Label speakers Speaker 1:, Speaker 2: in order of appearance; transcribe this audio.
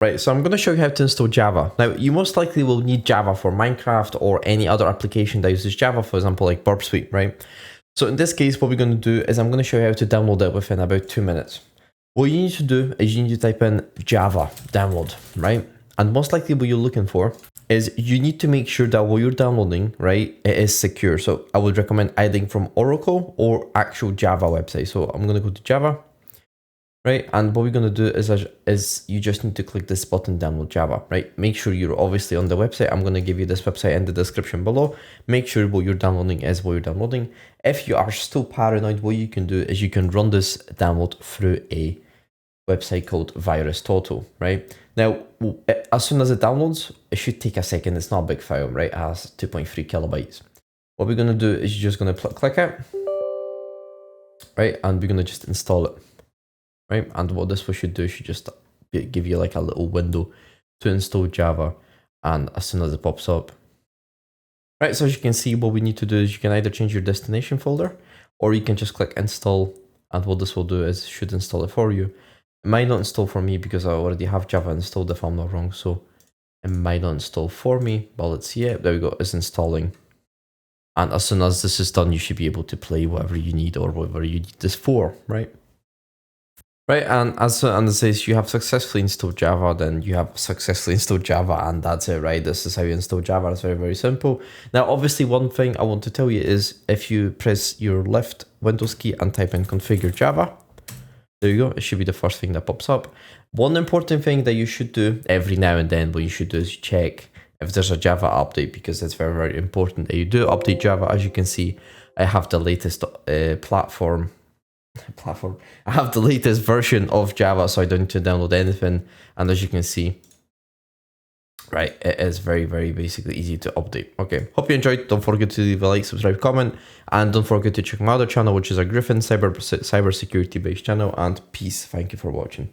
Speaker 1: Right, so I'm going to show you how to install Java. Now, you most likely will need Java for Minecraft or any other application that uses Java, for example, like Burp Suite, right? So in this case, what we're going to do is I'm going to show you how to download it within about 2 minutes. What you need to do is you need to type in Java download, right? And most likely what you're looking for is you need to make sure that what you're downloading, right, it is secure. So I would recommend either from Oracle or actual Java website. So I'm going to go to Java. Right, and what we're going to do is you just need to click this button, download Java, right? Make sure you're obviously on the website. I'm going to give you this website in the description below. Make sure what you're downloading is what you're downloading. If you are still paranoid, what you can do is you can run this download through a website called VirusTotal, right? Now, as soon as it downloads, it should take a second. It's not a big file, right? It has 2.3 kilobytes. What we're going to do is you're just going to click it, right? And we're going to just install it. Right, and what this should do should just give you like a little window to install Java, and as soon as it pops up, right, so as you can see, what we need to do is you can either change your destination folder, or you can just click install, and what this will do is it should install it for you. It might not install for me because I already have Java installed if I'm not wrong, so it might not install for me, but let's see it. There we go, it's installing. And as soon as this is done, you should be able to play whatever you need or whatever you need this for, right? Right, and as it says, you have successfully installed Java, then you have successfully installed Java, and that's it, right? This is how you install Java. It's very, very simple. Now, obviously, one thing I want to tell you is if you press your left Windows key and type in configure Java, there you go. It should be the first thing that pops up. One important thing that you should do every now and then, what you should do is check if there's a Java update, because it's very, very important that you do update Java. As you can see, I have the latest platform. I have the latest version of Java, so I don't need to download anything. And as you can see, right, it is very, very basically easy to update. Okay, hope you enjoyed. Don't forget to leave a like, subscribe, comment, and don't forget to check my other channel, which is a Griffin cybersecurity based channel. And peace. Thank you for watching.